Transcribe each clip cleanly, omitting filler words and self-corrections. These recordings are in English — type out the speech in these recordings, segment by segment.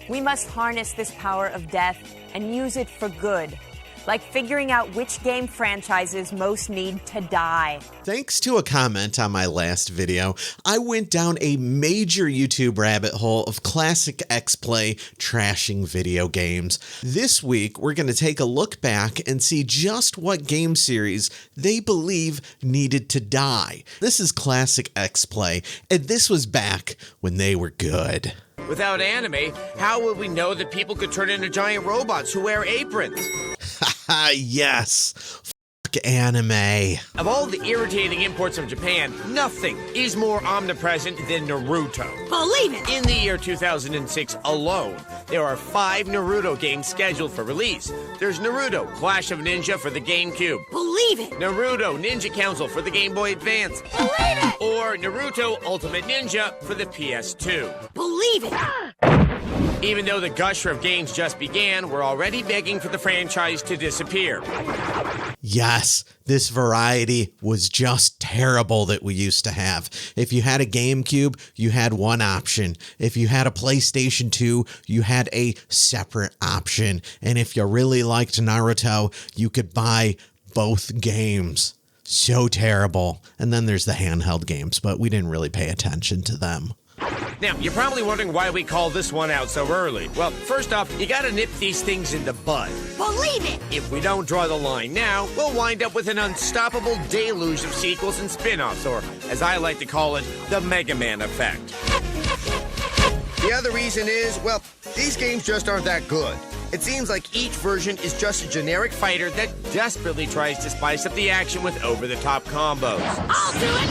We must harness this power of death and use it for good. Like figuring out which game franchises most need to die. Thanks to a comment on my last video, I went down a major YouTube rabbit hole of classic XPlay trashing video games. This week, we're going to take a look back and see just what game series they believe needed to die. This is classic XPlay, and this was back when they were good. Without anime, how would we know that people could turn into giant robots who wear aprons? Yes. Fuck anime. Of all the irritating imports from Japan, nothing is more omnipresent than Naruto. Believe it! In the year 2006 alone, there are 5 Naruto games scheduled for release. There's Naruto Clash of Ninja for the GameCube. Believe it! Naruto Ninja Council for the Game Boy Advance. Believe it! Or Naruto Ultimate Ninja for the PS2. Believe it! Even though the gusher of games just began, we're already begging for the franchise to disappear. Yes, this variety was just terrible that we used to have. If you had a GameCube, you had one option. If you had a PlayStation 2, you had a separate option. And if you really liked Naruto, you could buy both games. So terrible. And then there's the handheld games, but we didn't really pay attention to them. Now, you're probably wondering why we call this one out so early. Well, first off, you gotta nip these things in the bud. Believe it! If we don't draw the line now, we'll wind up with an unstoppable deluge of sequels and spin-offs, or, as I like to call it, the Mega Man effect. The other reason is, well, these games just aren't that good. It seems like each version is just a generic fighter that desperately tries to spice up the action with over-the-top combos. I'll do it!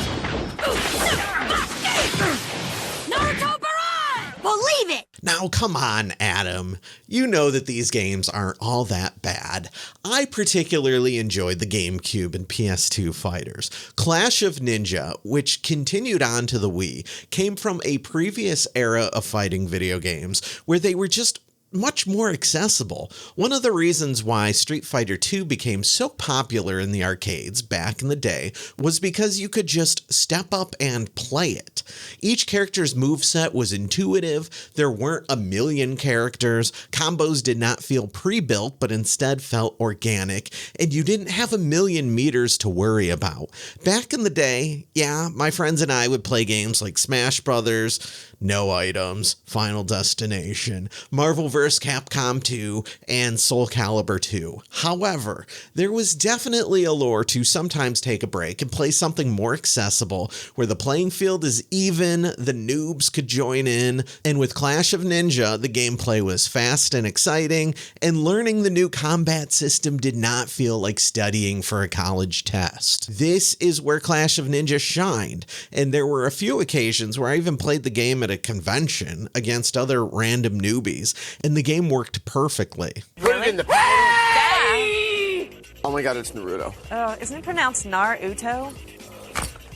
Naruto Barrage! Believe it! Now, come on, Adam. You know that these games aren't all that bad. I particularly enjoyed the GameCube and PS2 fighters. Clash of Ninja, which continued on to the Wii, came from a previous era of fighting video games where they were just much more accessible. One of the reasons why Street Fighter II became so popular in the arcades back in the day was because you could just step up and play it. Each character's moveset was intuitive, there weren't a million characters, combos did not feel pre-built but instead felt organic, and you didn't have a million meters to worry about. Back in the day, yeah, my friends and I would play games like Smash Brothers, No Items, Final Destination, Marvel vs. Capcom 2, and Soul Calibur 2. However, there was definitely a lure to sometimes take a break and play something more accessible, where the playing field is even, the noobs could join in, and with Clash of Ninja, the gameplay was fast and exciting, and learning the new combat system did not feel like studying for a college test. This is where Clash of Ninja shined, and there were a few occasions where I even played the game at a convention against other random newbies, and the game worked perfectly. Put it in the Hey! Oh my god, it's Naruto. Oh, isn't it pronounced Naruto?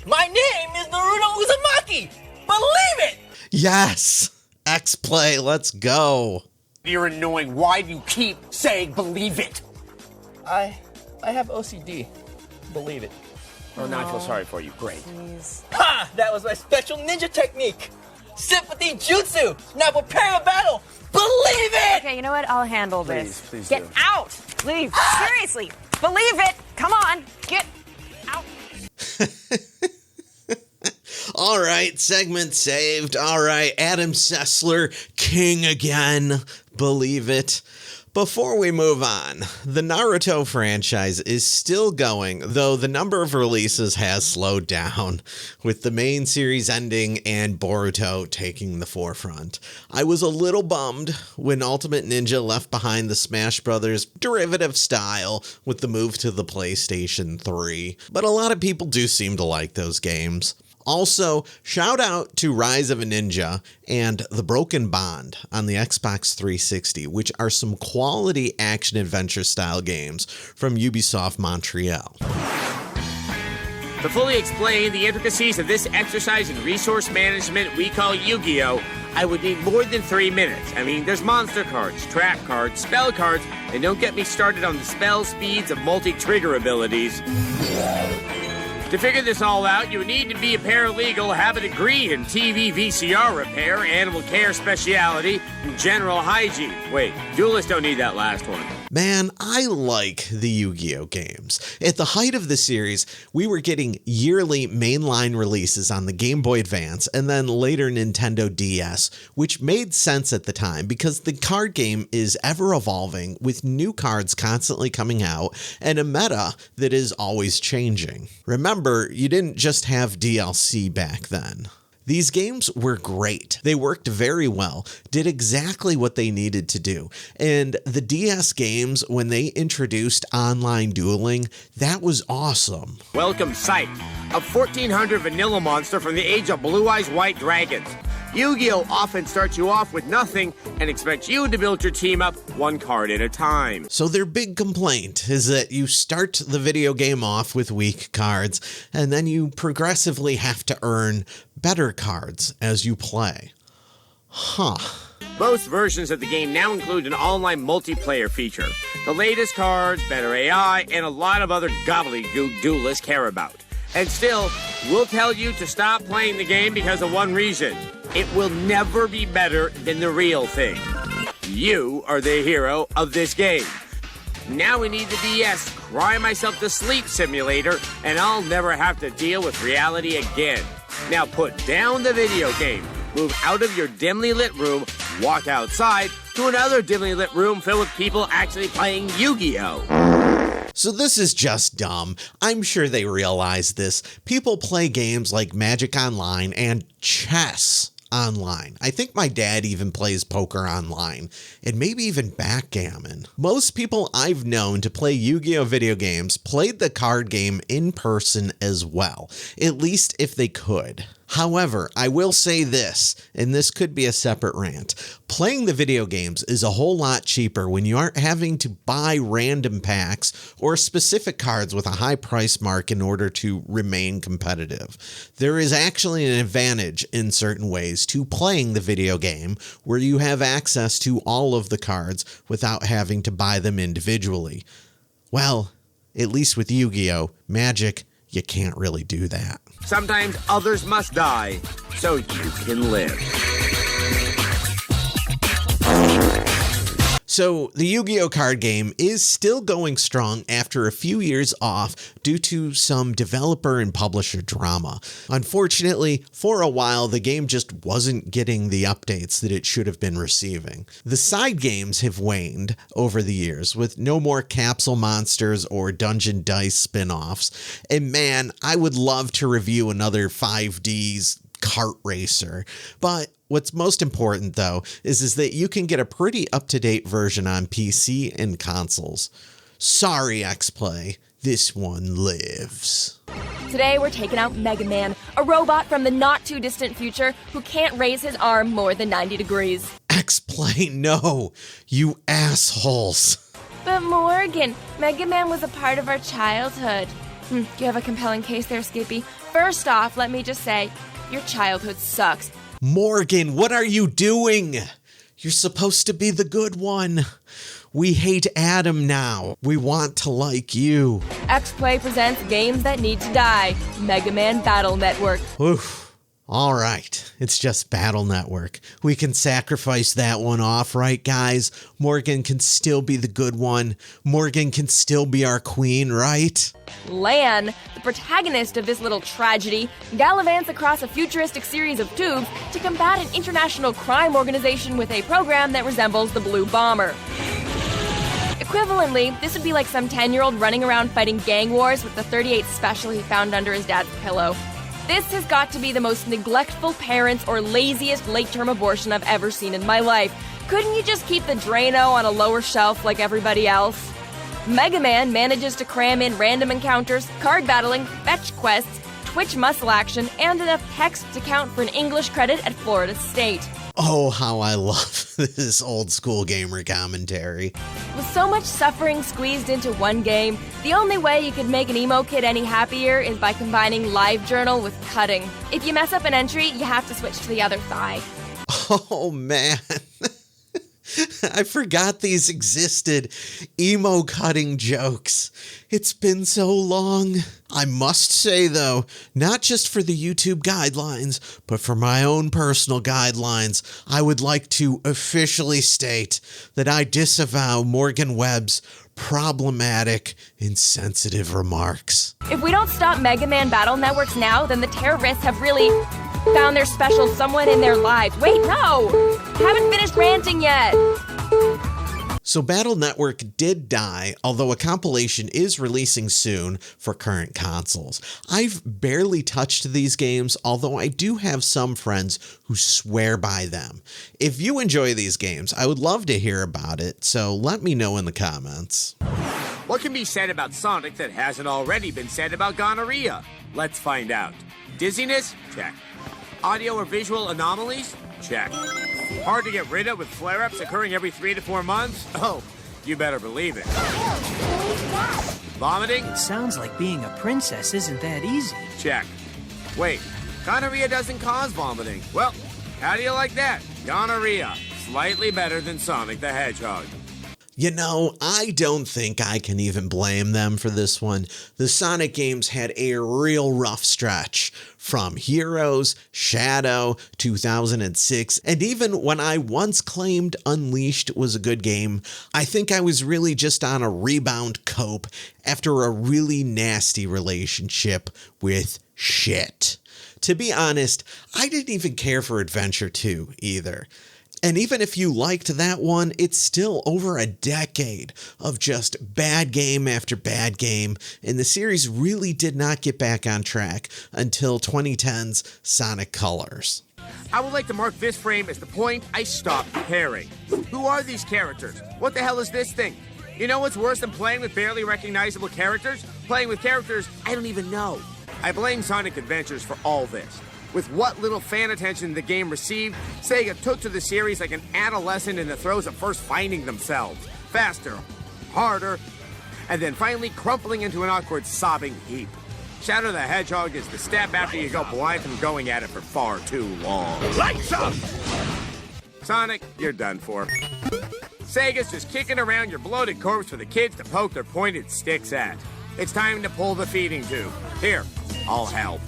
My name is Naruto Uzumaki! Believe it! Yes! XPlay, let's go. You're annoying. Why do you keep saying believe it? I have OCD. Believe it. Oh, now I feel sorry for you. Great. Jeez. Ha! That was my special ninja technique! Sympathy Jutsu! Now prepare a battle! Believe it! Okay, you know what? I'll handle this. Please Get do. out! Leave. Seriously. Believe it! Come on. Get out. All right, segment saved. All right, Adam Sessler, king again. Believe it. Before we move on, the Naruto franchise is still going, though the number of releases has slowed down, with the main series ending and Boruto taking the forefront. I was a little bummed when Ultimate Ninja left behind the Smash Brothers derivative style with the move to the PlayStation 3, but a lot of people do seem to like those games. Also, shout out to Rise of a Ninja and The Broken Bond on the Xbox 360, which are some quality action-adventure style games from Ubisoft Montreal. To fully explain the intricacies of this exercise in resource management we call Yu-Gi-Oh!, I would need more than 3 minutes. I mean, there's monster cards, trap cards, spell cards, and don't get me started on the spell speeds of multi-trigger abilities. To figure this all out, you would need to be a paralegal, have a degree in TV VCR repair, animal care speciality, and general hygiene. Wait, duelists don't need that last one. Man, I like the Yu-Gi-Oh games. At the height of the series, we were getting yearly mainline releases on the Game Boy Advance and then later Nintendo DS, which made sense at the time because the card game is ever evolving with new cards constantly coming out and a meta that is always changing. Remember, you didn't just have DLC back then. These games were great. They worked very well, did exactly what they needed to do. And the DS games, when they introduced online dueling, that was awesome. Welcome Sight, a 1400 vanilla monster from the age of Blue Eyes White Dragons. Yu-Gi-Oh! Often starts you off with nothing and expects you to build your team up one card at a time. So their big complaint is that you start the video game off with weak cards, and then you progressively have to earn better cards as you play. Huh. Most versions of the game now include an online multiplayer feature. The latest cards, better AI, and a lot of other gobbledygook duelists care about. And still, we'll tell you to stop playing the game because of one reason. It will never be better than the real thing. You are the hero of this game. Now we need the DS Cry Myself to Sleep simulator, and I'll never have to deal with reality again. Now put down the video game, move out of your dimly lit room, walk outside to another dimly lit room filled with people actually playing Yu-Gi-Oh! So this is just dumb. I'm sure they realize this. People play games like Magic Online and chess online. I think my dad even plays poker online, and maybe even backgammon. Most people I've known to play Yu-Gi-Oh! Video games played the card game in person as well, at least if they could. However, I will say this, and this could be a separate rant. Playing the video games is a whole lot cheaper when you aren't having to buy random packs or specific cards with a high price mark in order to remain competitive. There is actually an advantage in certain ways to playing the video game where you have access to all of the cards without having to buy them individually. Well, at least with Yu-Gi-Oh! Magic, you can't really do that. Sometimes others must die so you can live. So the Yu-Gi-Oh! Card game is still going strong after a few years off due to some developer and publisher drama. Unfortunately, for a while, the game just wasn't getting the updates that it should have been receiving. The side games have waned over the years with no more Capsule Monsters or Dungeon Dice spin-offs. And man, I would love to review another 5D's kart racer, but what's most important though is that you can get a pretty up-to-date version on PC and consoles. Sorry, XPlay, this one lives. Today we're taking out Mega Man, a robot from the not-too-distant future who can't raise his arm more than 90 degrees. XPlay, no, you assholes. But Morgan, Mega Man was a part of our childhood. You have a compelling case there, Skippy. First off, let me just say, your childhood sucks. Morgan, what are you doing? You're supposed to be the good one. We hate Adam now. We want to like you. XPlay presents games that need to die. Mega Man Battle Network. Oof. All right, it's just Battle Network. We can sacrifice that one off, right, guys? Morgan can still be the good one. Morgan can still be our queen, right? Lan, the protagonist of this little tragedy, gallivants across a futuristic series of tubes to combat an international crime organization with a program that resembles the Blue Bomber. Equivalently, this would be like some 10-year-old running around fighting gang wars with the 38 special he found under his dad's pillow. This has got to be the most neglectful parents or laziest late-term abortion I've ever seen in my life. Couldn't you just keep the Drano on a lower shelf like everybody else? Mega Man manages to cram in random encounters, card battling, fetch quests, Twitch muscle action, and enough text to count for an English credit at Florida State. Oh, how I love this old school gamer commentary. With so much suffering squeezed into one game, the only way you could make an emo kid any happier is by combining LiveJournal with cutting. If you mess up an entry, you have to switch to the other thigh. Oh, man. I forgot these existed. Emo cutting jokes. It's been so long. I must say, though, not just for the YouTube guidelines, but for my own personal guidelines, I would like to officially state that I disavow Morgan Webb's problematic, insensitive remarks. If we don't stop Mega Man battle networks now, then the terrorists have really found their special someone in their lives. Wait, no! Haven't finished ranting yet! So Battle Network did die, although a compilation is releasing soon for current consoles. I've barely touched these games, although I do have some friends who swear by them. If you enjoy these games, I would love to hear about it, so let me know in the comments. What can be said about Sonic that hasn't already been said about gonorrhea? Let's find out. Dizziness? Check. Audio or visual anomalies? Check. Hard to get rid of with flare-ups occurring every 3 to 4 months? Oh, you better believe it. Vomiting? It sounds like being a princess isn't that easy. Check. Wait, gonorrhea doesn't cause vomiting. Well, how do you like that? Gonorrhea. Slightly better than Sonic the Hedgehog. You know, I don't think I can even blame them for this one. The Sonic games had a real rough stretch, from Heroes, Shadow, 2006, and even when I once claimed Unleashed was a good game, I think I was really just on a rebound cope after a really nasty relationship with shit. To be honest, I didn't even care for Adventure 2 either. And even if you liked that one, it's still over a decade of just bad game after bad game, and the series really did not get back on track until 2010's Sonic Colors. I would like to mark this frame as the point I stopped caring. Who are these characters? What the hell is this thing? You know what's worse than playing with barely recognizable characters? Playing with characters I don't even know. I blame Sonic Adventures for all this. With what little fan attention the game received, Sega took to the series like an adolescent in the throes of first finding themselves. Faster, harder, and then finally crumpling into an awkward sobbing heap. Shadow the Hedgehog is the step after you go blind from going at it for far too long. Lights up! Sonic, you're done for. Sega's just kicking around your bloated corpse for the kids to poke their pointed sticks at. It's time to pull the feeding tube. Here, I'll help.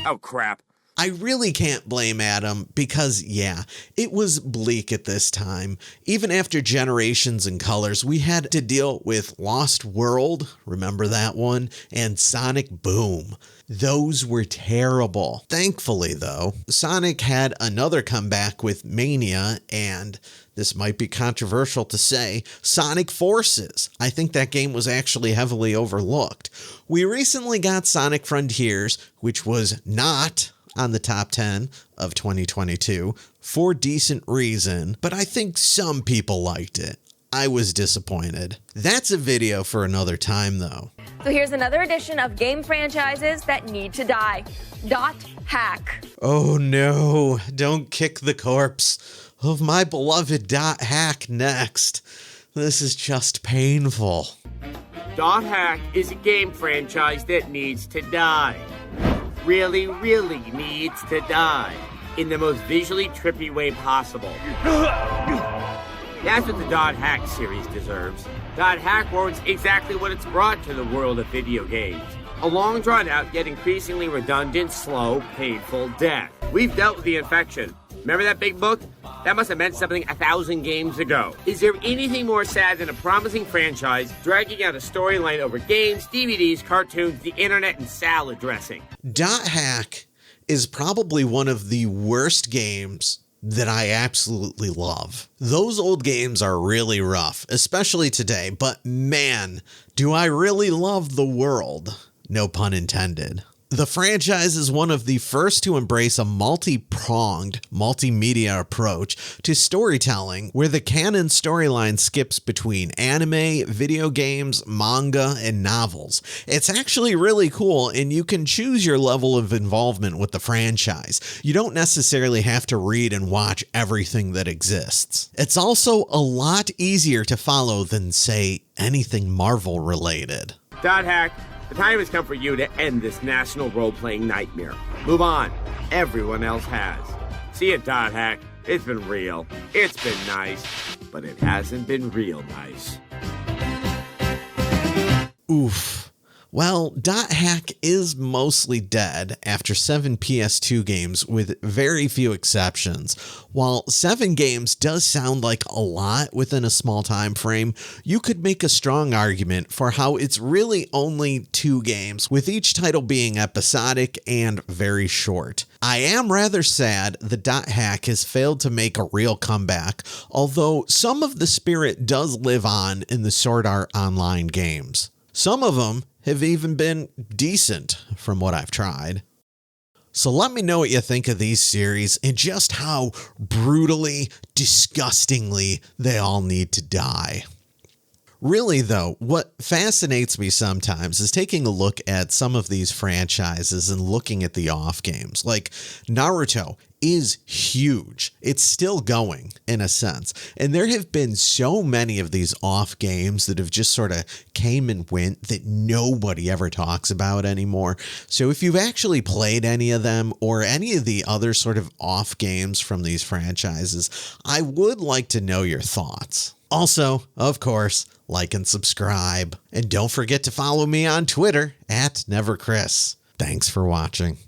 Oh, crap. I really can't blame Adam because, yeah, it was bleak at this time. Even after Generations and Colors, we had to deal with Lost World, remember that one, and Sonic Boom. Those were terrible. Thankfully, though, Sonic had another comeback with Mania and, this might be controversial to say, Sonic Forces. I think that game was actually heavily overlooked. We recently got Sonic Frontiers, which was not on the top 10 of 2022 for decent reason, but I think some people liked it. I was disappointed. That's a video for another time, though. So here's another edition of game franchises that need to die. Dot Hack. Oh no, don't kick the corpse of my beloved Dot Hack next. This is just painful. Dot Hack is a game franchise that needs to die. Really, really needs to die. In the most visually trippy way possible. That's what the Dot Hack series deserves. Dot Hack warrants exactly what it's brought to the world of video games. A long drawn out yet increasingly redundant, slow, painful death. We've dealt with the infection. Remember that big book? That must have meant something 1,000 games ago. Is there anything more sad than a promising franchise dragging out a storyline over games, DVDs, cartoons, the internet, and salad dressing? Dot Hack is probably one of the worst games that I absolutely love. Those old games are really rough, especially today, but man, do I really love the world. No pun intended. The franchise is one of the first to embrace a multi-pronged multimedia approach to storytelling where the canon storyline skips between anime, video games, manga, and novels. It's actually really cool, and you can choose your level of involvement with the franchise. You don't necessarily have to read and watch everything that exists. It's also a lot easier to follow than, say, anything Marvel related. Dot Hack. The time has come for you to end this national role-playing nightmare. Move on. Everyone else has. See ya, Dot Hack. It's been real. It's been nice. But it hasn't been real nice. Oof. Well, Dot Hack is mostly dead after 7 PS2 games with very few exceptions. While 7 games does sound like a lot within a small time frame, you could make a strong argument for how it's really only 2 games, with each title being episodic and very short. I am rather sad that Dot Hack has failed to make a real comeback, although some of the spirit does live on in the Sword Art Online games. Some of them have even been decent from what I've tried. So let me know what you think of these series and just how brutally, disgustingly they all need to die. Really, though, what fascinates me sometimes is taking a look at some of these franchises and looking at the off games. Like Naruto is huge. It's still going in a sense. And there have been so many of these off games that have just sort of came and went that nobody ever talks about anymore. So if you've actually played any of them or any of the other sort of off games from these franchises, I would like to know your thoughts. Also, of course, like and subscribe. And don't forget to follow me on Twitter @NeverChris. Thanks for watching.